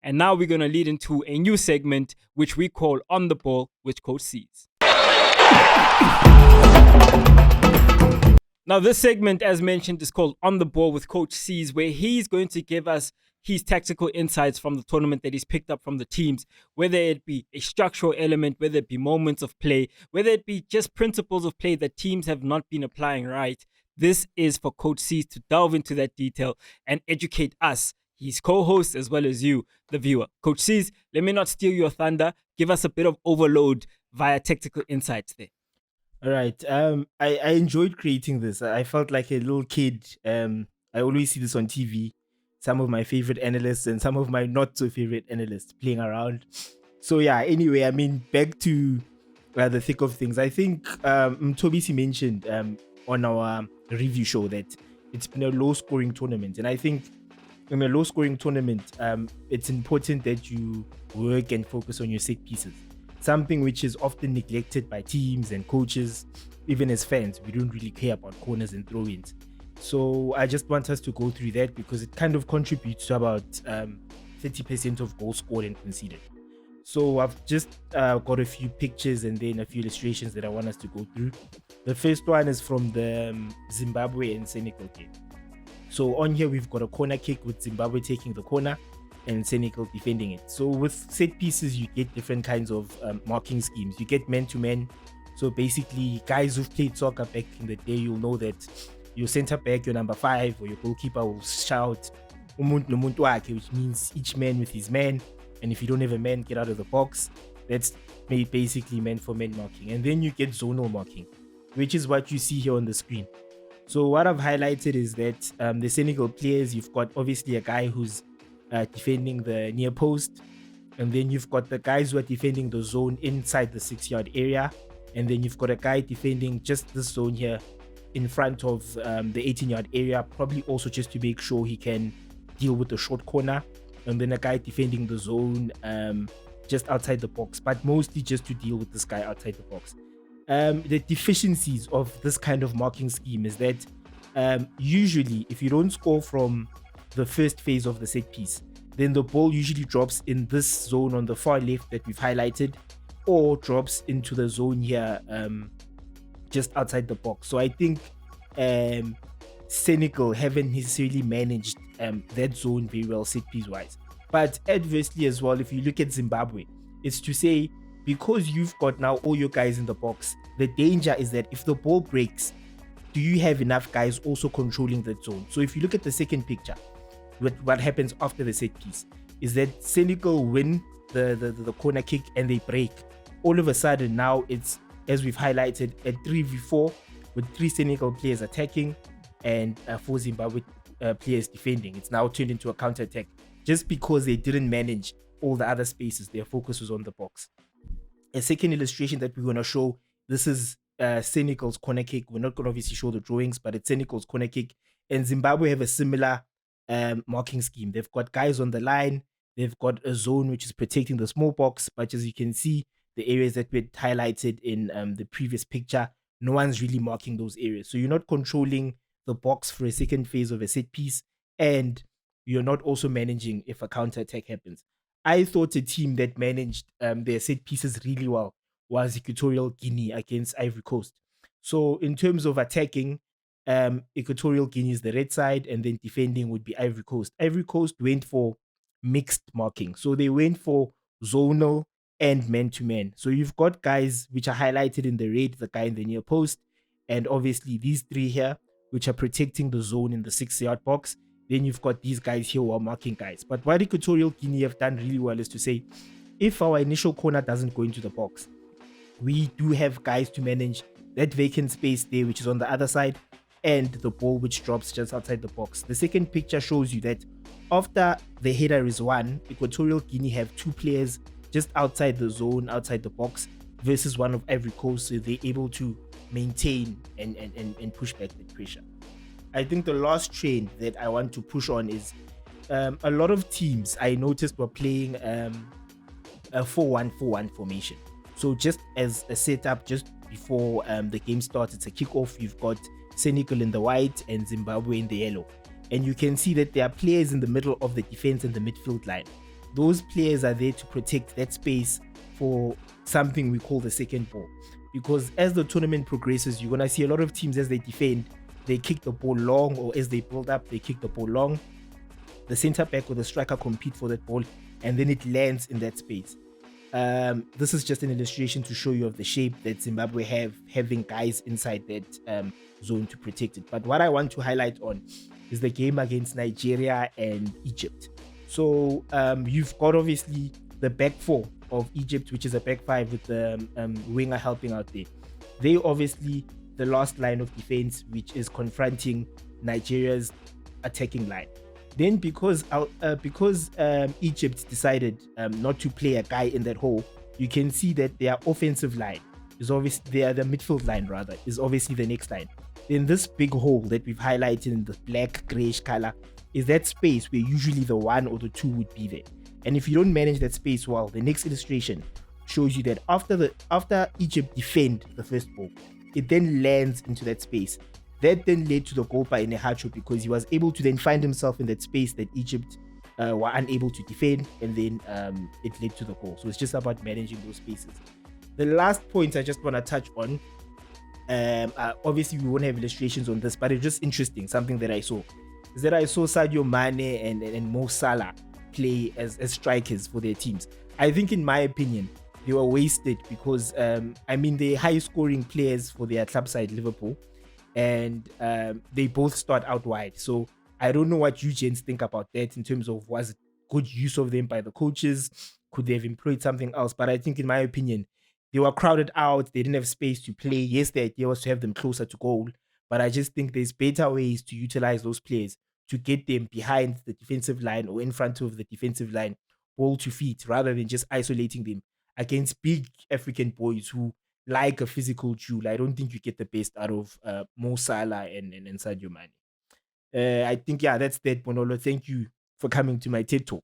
And now we're going to lead into a new segment, which we call On the Ball with Coach Sizwe. Now, this segment, as mentioned, is called On the Ball with Coach Sizwe, where he's going to give us his tactical insights from the tournament that he's picked up from the teams, whether it be a structural element, whether it be moments of play, whether it be just principles of play that teams have not been applying right. This is for Coach Sizwe to delve into that detail and educate us, his co-host, as well as you, the viewer. Coach Sizwe, let me not steal your thunder. Give us a bit of overload via tactical insights there. All right. I enjoyed creating this. I felt like a little kid. I always see this on TV. Some of my favorite analysts and some of my not so favorite analysts playing around. So yeah, anyway, I mean, back to the thick of things. I think Mtobisi mentioned on our review show that it's been a low scoring tournament. And I think in a low scoring tournament, it's important that you work and focus on your set pieces. Something which is often neglected by teams and coaches, even as fans. We don't really care about corners and throw-ins. So I just want us to go through that because it kind of contributes to about 30% of goals scored and conceded. So I've just got a few pictures and then a few illustrations that I want us to go through. The first one is from the Zimbabwe and Senegal game. So on here, we've got a corner kick with Zimbabwe taking the corner and Senegal defending it. So with set pieces, you get different kinds of marking schemes. You get man-to-man. So basically, guys who've played soccer back in the day, you'll know that your center back, your number 5, or your goalkeeper will shout "Umuntu nomuntu wakhe," which means each man with his man. And if you don't have a man, get out of the box. That's basically man-for-man marking. And then you get zonal marking, which is what you see here on the screen. So what I've highlighted is that the Senegal players, you've got obviously a guy who's defending the near post, and then you've got the guys who are defending the zone inside the 6-yard area, and then you've got a guy defending just this zone here in front of the 18-yard area, probably also just to make sure he can deal with the short corner, and then a guy defending the zone just outside the box, but mostly just to deal with this guy outside the box. The deficiencies of this kind of marking scheme is that usually if you don't score from the first phase of the set piece, then the ball usually drops in this zone on the far left that we've highlighted, or drops into the zone here just outside the box. So I think Senegal haven't necessarily managed that zone very well set piece wise. But adversely as well, if you look at Zimbabwe, it's to say, because you've got now all your guys in the box, the danger is that if the ball breaks, do you have enough guys also controlling that zone? So if you look at the second picture, what happens after the set piece is that Senegal win the corner kick and they break. All of a sudden now it's, as we've highlighted, a 3v4 with 3 Senegal players attacking and 4 Zimbabwe players defending. It's now turned into a counter-attack just because they didn't manage all the other spaces. Their focus was on the box. A second illustration that we're going to show, this is Senegal's corner kick. We're not going to obviously show the drawings, but it's Senegal's corner kick. And Zimbabwe have a similar marking scheme. They've got guys on the line. They've got a zone which is protecting the small box. But as you can see, the areas that we highlighted in the previous picture, no one's really marking those areas. So you're not controlling the box for a second phase of a set piece, and you're not also managing if a counter attack happens. I thought a team that managed their set pieces really well was Equatorial Guinea against Ivory Coast. So in terms of attacking, Equatorial Guinea is the red side, and then defending would be Ivory Coast. Ivory Coast went for mixed marking. So they went for zonal and man-to-man. So you've got guys which are highlighted in the red, the guy in the near post, and obviously these 3 here, which are protecting the zone in the 6-yard box. Then you've got these guys here who are marking guys. But what Equatorial Guinea have done really well is to say, if our initial corner doesn't go into the box, we do have guys to manage that vacant space there, which is on the other side, and the ball which drops just outside the box. The second picture shows you that after the header is won, Equatorial Guinea have 2 players just outside the zone, outside the box, versus one of Ivory Coast, so they're able to maintain and push back the pressure. I think the last trend that I want to push on is a lot of teams I noticed were playing a 4-1-4-1 formation. So just as a setup, just before the game starts, it's a kickoff. You've got Senegal in the white and Zimbabwe in the yellow. And you can see that there are players in the middle of the defense and the midfield line. those players are there to protect that space for something we call the second ball. Because as the tournament progresses, you're gonna see a lot of teams as they defend, they kick the ball long, or as they build up, they kick the ball long. The center back or the striker compete for that ball, and then it lands in that space. This is just an illustration to show you of the shape that Zimbabwe have, having guys inside that zone to protect it. But what I want to highlight on is the game against Nigeria and Egypt. So you've got obviously the back four of Egypt, which is a back five with the winger helping out there. They obviously the last line of defense, which is confronting Nigeria's attacking line. Then because Egypt decided not to play a guy in that hole, you can see that their offensive line is obviously the midfield line rather is obviously the next line. Then this big hole that we've highlighted in the black grayish color is that space where usually the one or the two would be there. And if you don't manage that space well, the next illustration shows you that after Egypt defend the first ball, it then lands into that space. That then led to the goal by Iheanacho because he was able to then find himself in that space that Egypt were unable to defend, and then it led to the goal. So it's just about managing those spaces. The last point I just want to touch on, obviously we won't have illustrations on this, but it's just interesting, something that I saw, is that I saw Sadio Mane and Mo Salah play as strikers for their teams. I think in my opinion, they were wasted because, they're high scoring players for their club side, Liverpool, and they both start out wide. So I don't know what you gents think about that in terms of was it good use of them by the coaches? Could they have employed something else? But I think in my opinion, they were crowded out. They didn't have space to play. Yes, the idea was to have them closer to goal, but I just think there's better ways to utilize those players to get them behind the defensive line or in front of the defensive line, ball to feet, rather than just isolating them against big African boys who like a physical duel. I don't think you get the best out of Mo Salah and Sadio Mane. I think, yeah, that's that, Bonolo. Thank you for coming to my TED Talk.